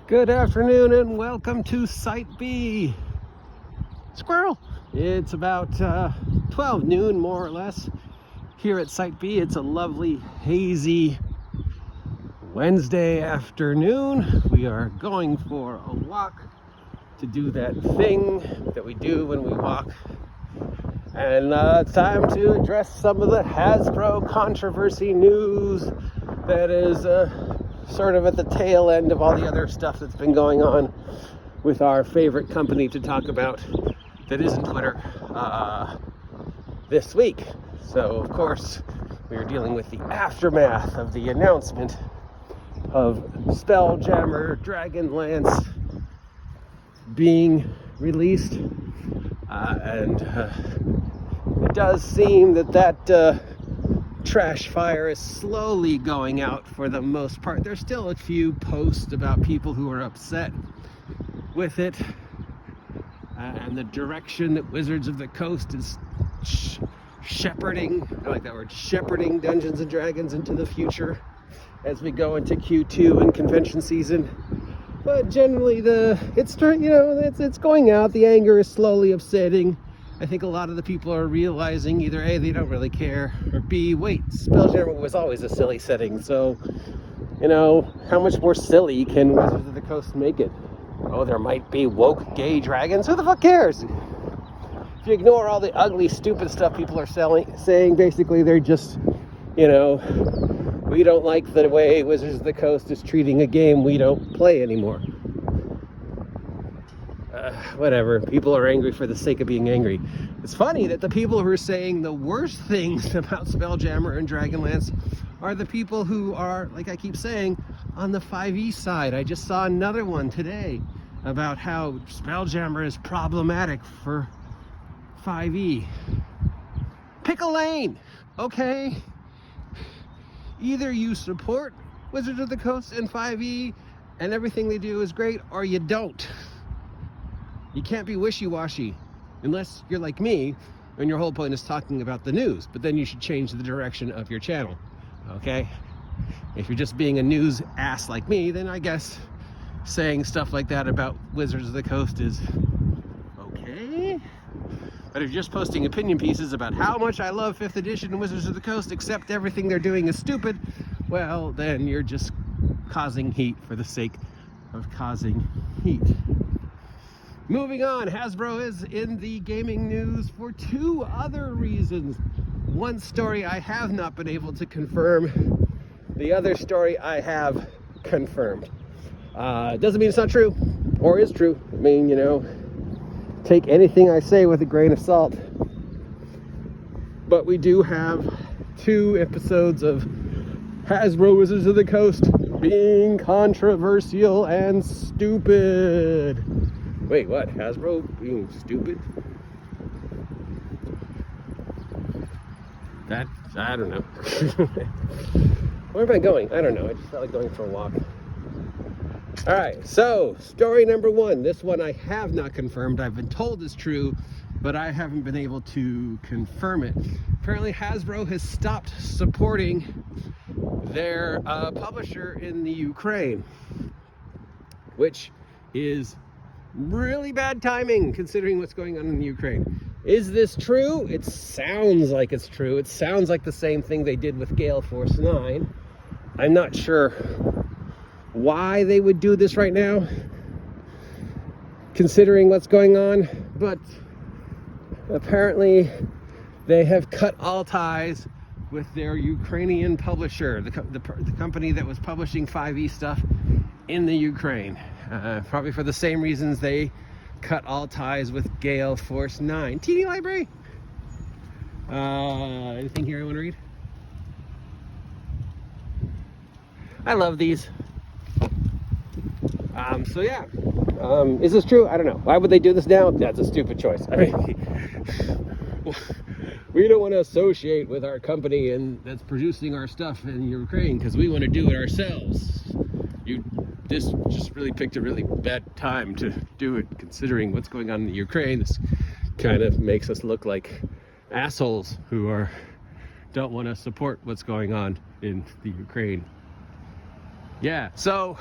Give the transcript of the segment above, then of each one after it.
Good afternoon and welcome to Site B. Squirrel! It's about 12 noon, more or less, here at Site B. It's a lovely, hazy Wednesday afternoon. We are going for a walk to do that thing that we do when we walk. And it's time to address some of the Hasbro controversy news that is sort of at the tail end of all the other stuff that's been going on with our favorite company to talk about that isn't Twitter this week. So, of course, we are dealing with the aftermath of the announcement of Spelljammer Dragonlance being released. And it does seem that trash fire is slowly going out for the most part. There's still a few posts about people who are upset with it and the direction that Wizards of the Coast is shepherding, I like that word, shepherding Dungeons and Dragons into the future as we go into Q2 and convention season. But generally it's going out. The anger is slowly upsetting. I think a lot of the people are realizing either A, they don't really care, or B, wait, Spelljammer was always a silly setting, so, how much more silly can Wizards of the Coast make it? Oh, there might be woke gay dragons? Who the fuck cares? If you ignore all the ugly, stupid stuff people are saying, basically they're just, we don't like the way Wizards of the Coast is treating a game we don't play anymore. Whatever. People are angry for the sake of being angry. It's funny that the people who are saying the worst things about Spelljammer and Dragonlance are the people who are, like I keep saying, on the 5e side. I just saw another one today about how Spelljammer is problematic for 5e. Pick a lane, okay? Either you support Wizards of the Coast and 5e and everything they do is great, or you don't. You can't be wishy-washy unless you're like me and your whole point is talking about the news, but then you should change the direction of your channel, okay? If you're just being a news ass like me, then I guess saying stuff like that about Wizards of the Coast is okay. But if you're just posting opinion pieces about how much I love 5th edition Wizards of the Coast, except everything they're doing is stupid, well, then you're just causing heat for the sake of causing heat. Moving on, Hasbro is in the gaming news for two other reasons. One story I have not been able to confirm. The other story I have confirmed. Doesn't mean it's not true, or is true. I mean, take anything I say with a grain of salt. But we do have 2 episodes of Hasbro Wizards of the Coast being controversial and stupid. Wait, what? Hasbro being stupid? I don't know. Where am I going? I don't know. I just felt like going for a walk. All right, so story number 1. This one I have not confirmed. I've been told is true, but I haven't been able to confirm it. Apparently, Hasbro has stopped supporting their publisher in the Ukraine, which is really bad timing considering what's going on in the Ukraine. Is this true? It sounds like it's true. It sounds like the same thing they did with Gale Force 9. I'm not sure why they would do this right now, considering what's going on, but apparently they have cut all ties with their Ukrainian publisher, the company that was publishing 5e stuff in the Ukraine. Probably for the same reasons they cut all ties with Gale Force 9. Teeny library. Anything here I want to read? I love these. So yeah. Is this true? I don't know. Why would they do this now? That's a stupid choice. I mean, we don't want to associate with our company that's producing our stuff in Ukraine because we want to do it ourselves. You just really picked a really bad time to do it, considering what's going on in the Ukraine. This kind of makes us look like assholes who don't want to support what's going on in the Ukraine. Yeah, so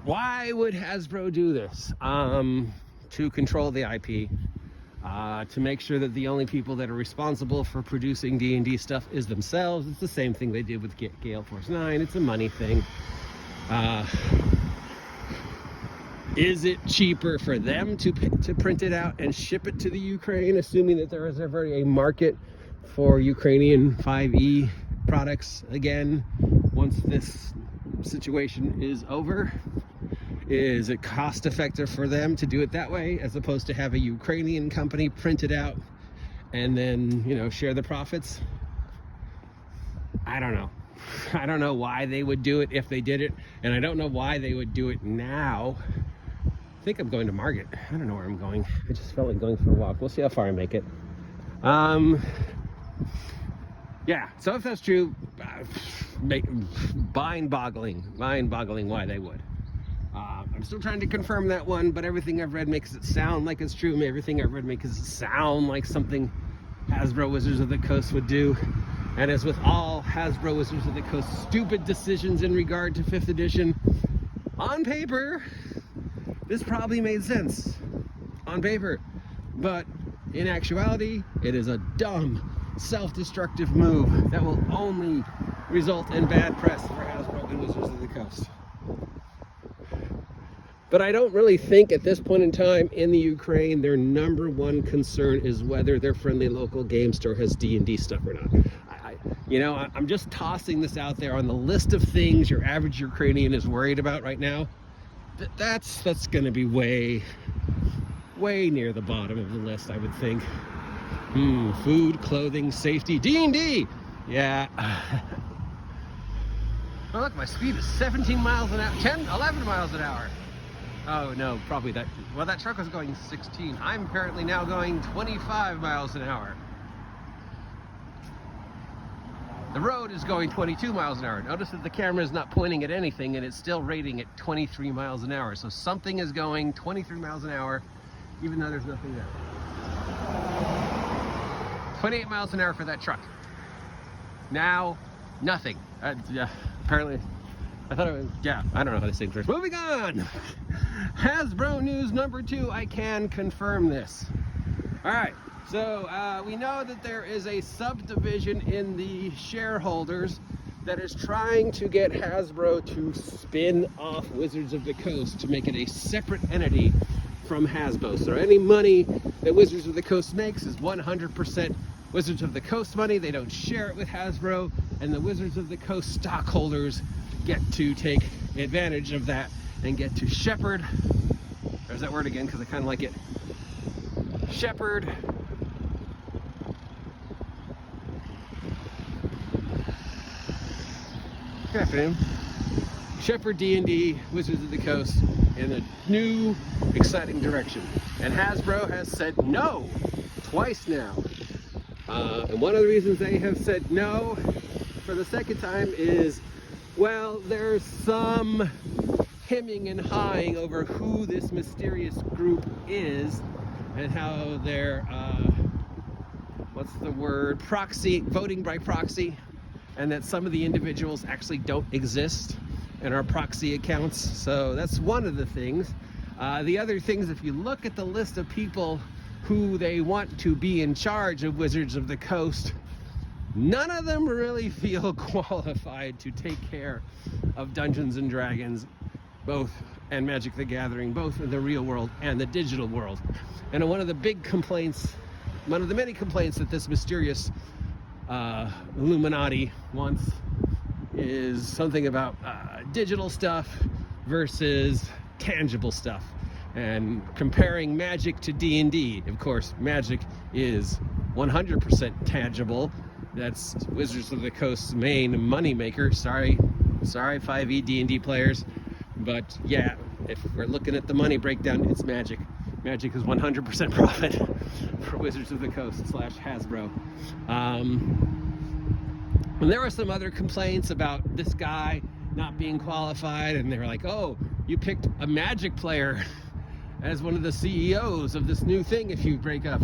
Why would Hasbro do this? To control the IP, to make sure that the only people that are responsible for producing D&D stuff is themselves. It's the same thing they did with Gale Force 9. It's a money thing. Is it cheaper for them to print it out and ship it to the Ukraine, assuming that there is ever a market for Ukrainian 5e products again once this situation is over? Is it cost effective for them to do it that way as opposed to have a Ukrainian company print it out and then, you know, share the profits? I don't know. I don't know why they would do it if they did it, and I don't know why they would do it now. I think I'm going to Market. I don't know where I'm going. I just felt like going for a walk. We'll see how far I make it. Yeah, so if that's true, mind-boggling why they would. I'm still trying to confirm that one, but everything I've read makes it sound like it's true. Everything I've read makes it sound like something Hasbro Wizards of the Coast would do. And as with all Hasbro Wizards of the Coast stupid decisions in regard to 5th edition, on paper, this probably made sense. On paper. But in actuality, it is a dumb, self-destructive move that will only result in bad press for Hasbro and Wizards of the Coast. But I don't really think at this point in time in the Ukraine, their number one concern is whether their friendly local game store has D&D stuff or not. I'm just tossing this out there on the list of things your average Ukrainian is worried about right now. That's going to be way near the bottom of the list, I would think. Food, clothing, safety, D&D. Yeah. Oh, look, my speed is 17 miles an hour, 11 miles an hour. Oh, no, probably that. Well, that truck was going 16. I'm currently now going 25 miles an hour. The road is going 22 miles an hour. Notice that the camera is not pointing at anything and it's still rating at 23 miles an hour. So something is going 23 miles an hour, even though there's nothing there. 28 miles an hour for that truck. Now, nothing. Apparently, I thought it was, yeah, I don't know how to say first. Moving on! Hasbro news number 2, I can confirm this. All right, so we know that there is a subdivision in the shareholders that is trying to get Hasbro to spin off Wizards of the Coast to make it a separate entity from Hasbro. So any money that Wizards of the Coast makes is 100% Wizards of the Coast money. They don't share it with Hasbro, and the Wizards of the Coast stockholders get to take advantage of that and get to shepherd, there's that word again because I kind of like it, shepherd good afternoon, shepherd D&D Wizards of the Coast in a new exciting direction. And Hasbro has said no twice now, and one of the reasons they have said no for the second time is, well, there's some hemming and hawing over who this mysterious group is and how they're, what's the word, proxy, voting by proxy, and that some of the individuals actually don't exist and are proxy accounts. So that's one of the things. The other things, if you look at the list of people who they want to be in charge of Wizards of the Coast, none of them really feel qualified to take care of Dungeons and Dragons, both, and Magic the Gathering, both in the real world and the digital world. And one of the big complaints, one of the many complaints that this mysterious Illuminati wants is something about digital stuff versus tangible stuff, and comparing Magic to D&D. Of course, Magic is 100% tangible. That's Wizards of the Coast's main moneymaker. Sorry 5e D&D players, but yeah, if we're looking at the money breakdown, it's Magic. Magic is 100% profit for Wizards of the Coast / Hasbro. And there were some other complaints about this guy not being qualified, and they were like, oh, you picked a Magic player as one of the CEOs of this new thing if you break up.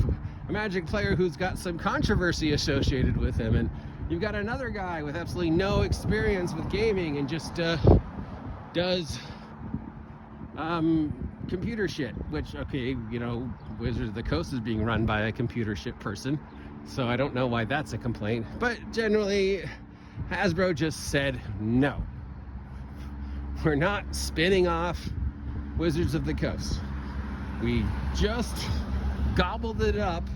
A Magic player who's got some controversy associated with him, and you've got another guy with absolutely no experience with gaming and just does computer shit, which, okay, you know, Wizards of the Coast is being run by a computer shit person, so I don't know why that's a complaint. But generally, Hasbro just said no. We're not spinning off Wizards of the Coast. We just gobbled it up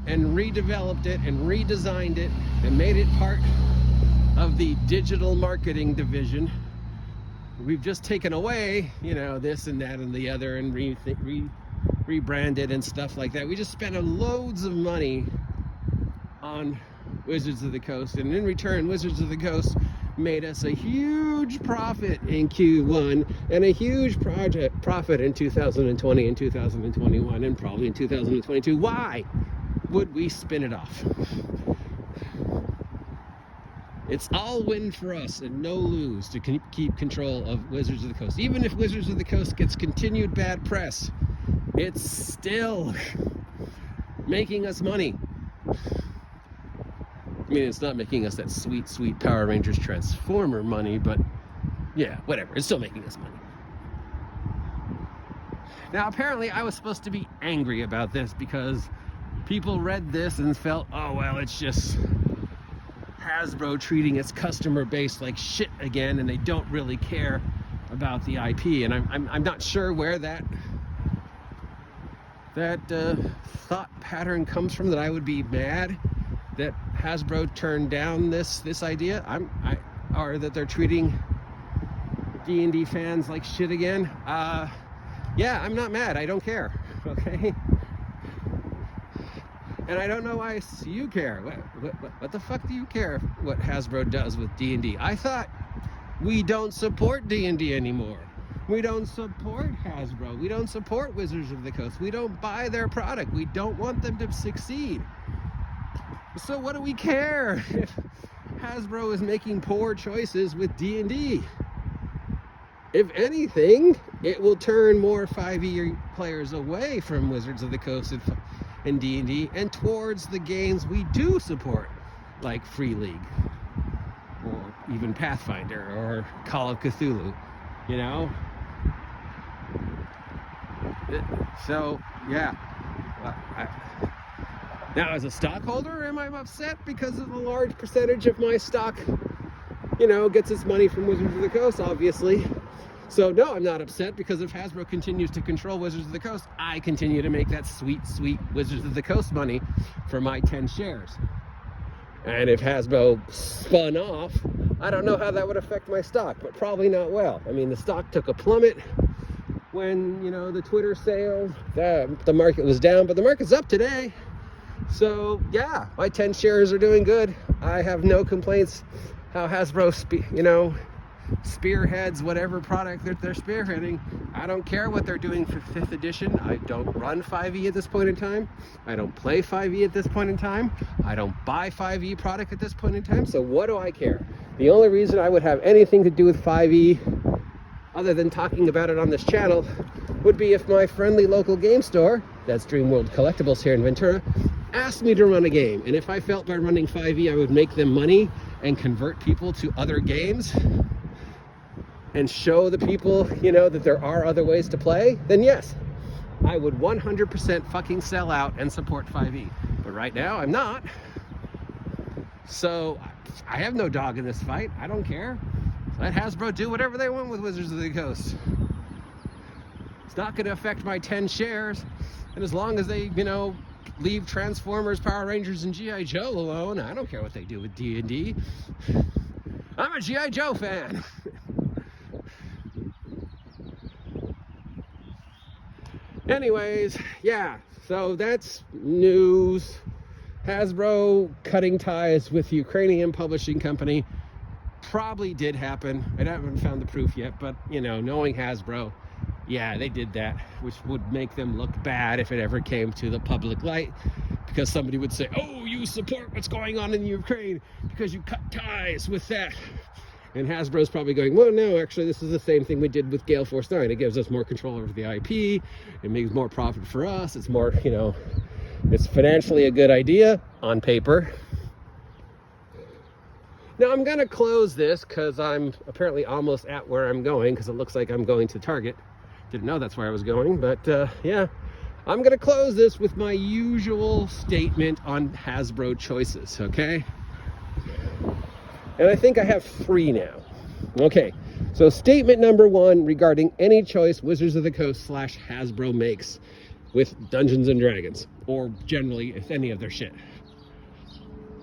and redeveloped it and redesigned it and made it part of the digital marketing division. We've just taken away, you know, this and that and the other and rebranded and stuff like that. We just spent loads of money on Wizards of the Coast, and in return, Wizards of the Coast made us a huge profit in Q1 and a huge profit in 2020 and 2021 and probably in 2022. Why would we spin it off? It's all win for us and no lose to keep control of Wizards of the Coast. Even if Wizards of the Coast gets continued bad press, it's still making us money. I mean, it's not making us that sweet, sweet Power Rangers Transformer money, but yeah, whatever. It's still making us money. Now, apparently, I was supposed to be angry about this because people read this and felt, oh, well, it's just Hasbro treating its customer base like shit again, and they don't really care about the IP. And I'm not sure where that thought pattern comes from, that I would be mad that Hasbro turned down this idea, or that they're treating D&D fans like shit again. Yeah, I'm not mad. I don't care. Okay. And I don't know why you care. What the fuck do you care what Hasbro does with D&D? I thought we don't support D&D anymore. We don't support Hasbro. We don't support Wizards of the Coast. We don't buy their product. We don't want them to succeed. So what do we care if Hasbro is making poor choices with D&D? If anything, it will turn more 5e players away from Wizards of the Coast and D&D and towards the games we do support, like Free League or even Pathfinder or Call of Cthulhu, you know? So, yeah. Now, as a stockholder, am I upset because of the large percentage of my stock, you know, gets its money from Wizards of the Coast, obviously. So, no, I'm not upset, because if Hasbro continues to control Wizards of the Coast, I continue to make that sweet, sweet Wizards of the Coast money for my 10 shares. And if Hasbro spun off, I don't know how that would affect my stock, but probably not well. I mean, the stock took a plummet when, you know, the Twitter sale, the market was down, but the market's up today. So, yeah, my 10 shares are doing good. I have no complaints how Hasbro, spearheads whatever product that they're spearheading. I don't care what they're doing for 5th edition. I don't run 5e at this point in time. I don't play 5e at this point in time. I don't buy 5e product at this point in time. So what do I care? The only reason I would have anything to do with 5e, other than talking about it on this channel, would be if my friendly local game store, that's Dreamworld Collectibles here in Ventura, asked me to run a game. And if I felt by running 5e I would make them money and convert people to other games and show the people, you know, that there are other ways to play, then yes, I would 100% fucking sell out and support 5e. But right now, I'm not. So I have no dog in this fight. I don't care. Let Hasbro do whatever they want with Wizards of the Coast. It's not going to affect my 10 shares. And as long as they, you know, leave Transformers, Power Rangers, and G.I. Joe alone, I don't care what they do with D&D. I'm a G.I. Joe fan. Anyways, yeah, so that's news. Hasbro cutting ties with Ukrainian publishing company probably did happen. I haven't found the proof yet, but, you know, knowing Hasbro, yeah, they did that, which would make them look bad if it ever came to the public light, because somebody would say, oh, you support what's going on in Ukraine because you cut ties with that. And Hasbro's probably going, well, no, actually, this is the same thing we did with Gale Force 9. It gives us more control over the IP. It makes more profit for us. It's more, you know, it's financially a good idea on paper. Now, I'm going to close this because I'm apparently almost at where I'm going, because it looks like I'm going to Target. Didn't know that's where I was going, but yeah. I'm gonna close this with my usual statement on Hasbro choices, okay? And I think I have 3 now. Okay, so statement number 1 regarding any choice Wizards of the Coast / Hasbro makes with Dungeons and Dragons, or generally if any of their shit.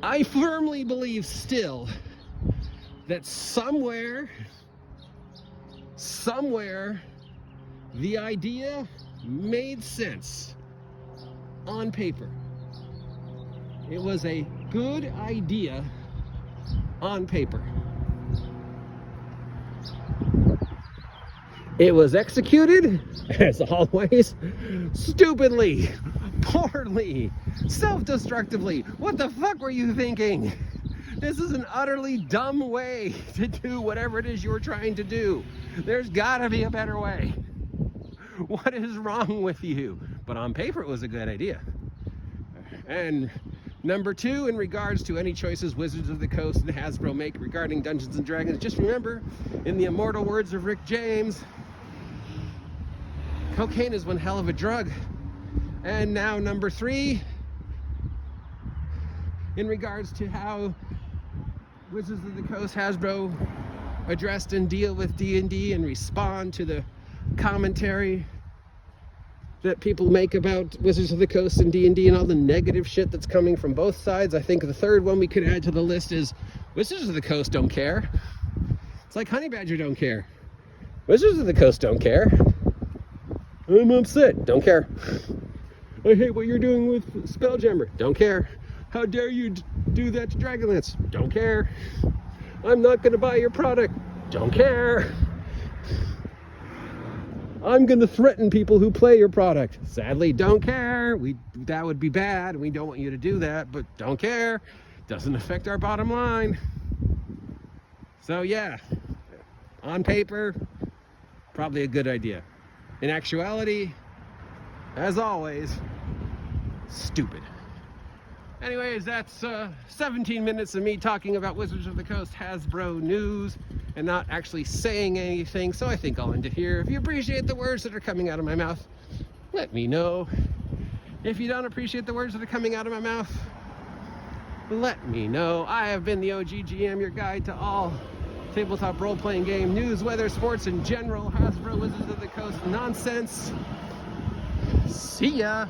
I firmly believe still that somewhere, the idea made sense on paper. It was a good idea on paper. It was executed, as always, stupidly, poorly, self-destructively. What the fuck were you thinking? This is an utterly dumb way to do whatever it is you're trying to do. There's gotta be a better way. What is wrong with you? But on paper, it was a good idea. And number 2, in regards to any choices Wizards of the Coast and Hasbro make regarding Dungeons and Dragons, just remember, in the immortal words of Rick James, cocaine is one hell of a drug. And now number 3, in regards to how Wizards of the Coast, Hasbro addressed and deal with D&D and respond to the commentary that people make about Wizards of the Coast and D&D and all the negative shit that's coming from both sides. I think the 3rd one we could add to the list is Wizards of the Coast don't care. It's like Honey Badger don't care. Wizards of the Coast don't care. I'm upset. Don't care. I hate what you're doing with Spelljammer. Don't care. How dare you do that to Dragonlance? Don't care. I'm not going to buy your product. Don't care. I'm going to threaten people who play your product. Sadly, don't care. That would be bad. We don't want you to do that, but don't care. Doesn't affect our bottom line. So yeah, on paper, probably a good idea. In actuality, as always, stupid. Anyways, that's 17 minutes of me talking about Wizards of the Coast Hasbro news and not actually saying anything, so I think I'll end it here. If you appreciate the words that are coming out of my mouth, let me know. If you don't appreciate the words that are coming out of my mouth, let me know. I have been the OG GM, your guide to all tabletop role-playing game news, weather, sports in general, Hasbro, Wizards of the Coast nonsense. See ya!